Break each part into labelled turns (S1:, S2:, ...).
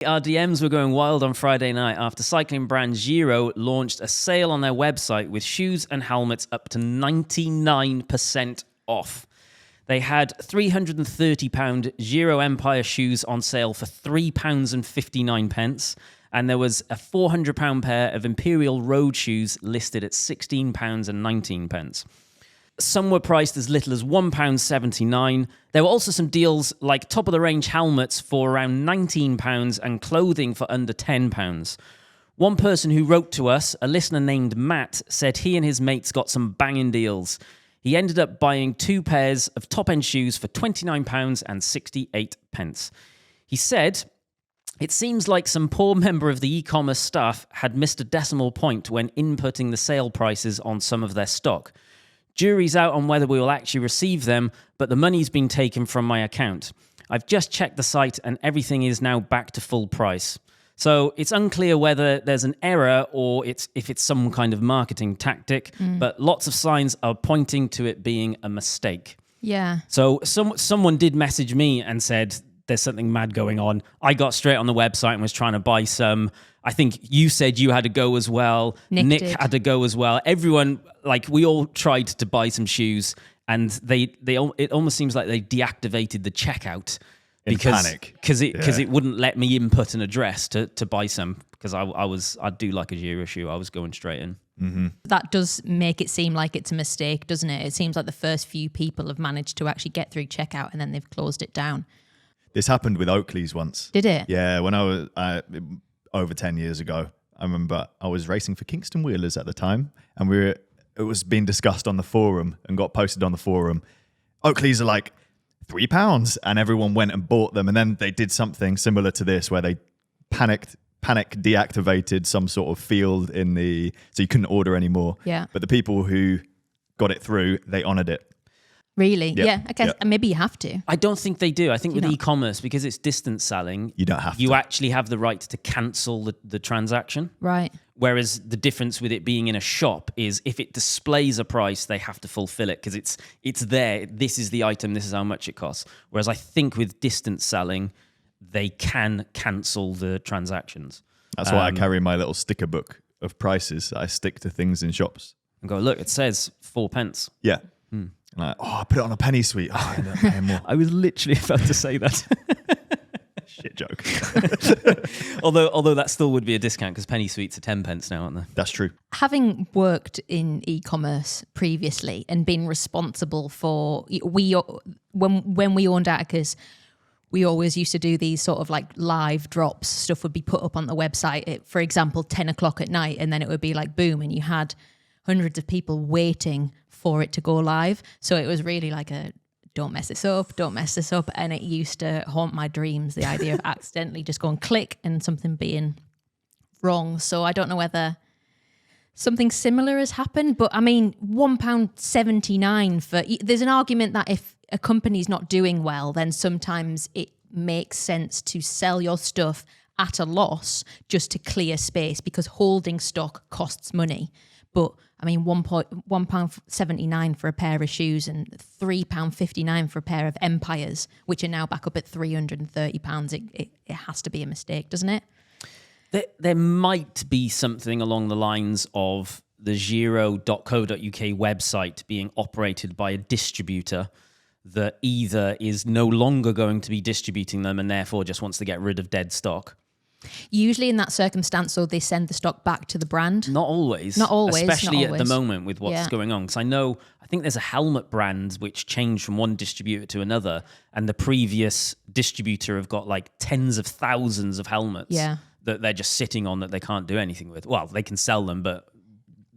S1: Our DMs were going wild on Friday night after cycling brand Giro launched a sale on their website with shoes and helmets up to 99% off. They had £330 Giro Empire shoes on sale for £3.59, and there was a £400 pair of Imperial Road shoes listed at £16.19. Some were priced as little as £1.79. There were also some deals like top-of-the-range helmets for around £19 and clothing for under £10. One person who wrote to us, a listener named Matt, said he and his mates got some banging deals. He ended up buying 2 pairs of top-end shoes for £29.68. He said, "It seems like some poor member of the e-commerce staff had missed a decimal point when inputting the sale prices on some of their stock. Jury's out on whether we will actually receive them, but the money's been taken from my account. I've just checked the site and everything is now back to full price." So it's unclear whether there's an error or if it's some kind of marketing tactic, but lots of signs are pointing to it being a mistake.
S2: Yeah.
S1: So someone did message me and said, there's something mad going on. I got straight on the website and was trying to buy some. I think you said you had a go as well. Nick had a go as well. Everyone, like, we all tried to buy some shoes, and it almost seems like they deactivated the checkout because it wouldn't let me input an address to buy some, because I do like a Giro shoe. I was going straight in.
S3: Mm-hmm.
S2: That does make it seem like it's a mistake, doesn't it? It seems like the first few people have managed to actually get through checkout and then they've closed it down.
S3: This happened with Oakley's once.
S2: Did it?
S3: Yeah, when I was over 10 years ago. I remember I was racing for Kingston Wheelers at the time, and it was being discussed on the forum and got posted on the forum. Oakley's are like £3, and everyone went and bought them, and then they did something similar to this where they panic deactivated some sort of field so you couldn't order anymore.
S2: Yeah.
S3: But the people who got it through, they honoured it.
S2: Really?
S3: Yep.
S2: Yeah, I guess maybe you have to.
S1: I don't think they do. I think with e-commerce, because it's distance selling,
S3: you don't have to.
S1: You actually have the right to cancel the transaction.
S2: Right.
S1: Whereas the difference with it being in a shop is if it displays a price, they have to fulfill it because it's there. This is the item. This is how much it costs. Whereas I think with distance selling, they can cancel the transactions.
S3: That's why I carry my little sticker book of prices that I stick to things in shops.
S1: And go, look, it says 4p.
S3: Yeah. Like, I put it on a penny sweet. Oh, I end up paying more.
S1: I was literally about to say that.
S3: Shit joke.
S2: Although
S1: that still would be a discount because penny sweets are 10p now, aren't they?
S3: That's true.
S2: Having worked in e-commerce previously and been responsible for when we owned Atticus, we always used to do these sort of like live drops. Stuff would be put up on the website at, for example, 10 o'clock at night, and then it would be like boom, and you had hundreds of people waiting for it to go live. So it was really like don't mess this up, and it used to haunt my dreams, the idea of accidentally just going click and something being wrong. So I don't know whether something similar has happened, but I mean, £1.79 there's an argument that if a company's not doing well, then sometimes it makes sense to sell your stuff at a loss just to clear space, because holding stock costs money. But I mean, £1.79 for a pair of shoes and £3.59 for a pair of Empires, which are now back up at £330. It has to be a mistake, doesn't it?
S1: There might be something along the lines of the Giro.co.uk website being operated by a distributor that either is no longer going to be distributing them and therefore just wants to get rid of dead stock.
S2: Usually in that circumstance, so they send the stock back to the brand.
S1: Not always. Especially at the moment with what's going on. Because I think there's a helmet brand which changed from one distributor to another, and the previous distributor have got like tens of thousands of helmets that they're just sitting on that they can't do anything with. Well, they can sell them, but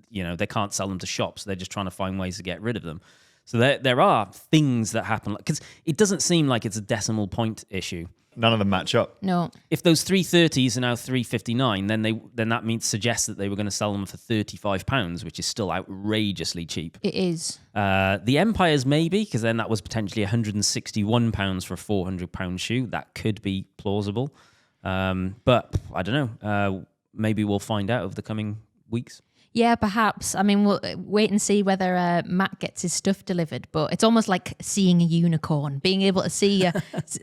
S1: they can't sell them to shops. They're just trying to find ways to get rid of them. So there are things that happen, because it doesn't seem like it's a decimal point issue.
S3: None of them match up.
S2: No.
S1: If those 330s are now 359, then that suggests that they were going to sell them for £35, which is still outrageously cheap.
S2: It is.
S1: The Empires maybe, because then that was potentially £161 for a £400 shoe. That could be plausible. But I don't know. Maybe we'll find out over the coming weeks.
S2: Yeah, perhaps. I mean, we'll wait and see whether Matt gets his stuff delivered. But it's almost like seeing a unicorn, being able to see,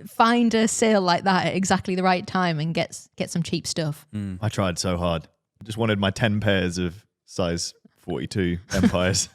S2: find a sale like that at exactly the right time and get some cheap stuff.
S3: I tried so hard. I just wanted my 10 pairs of size 42 Empires.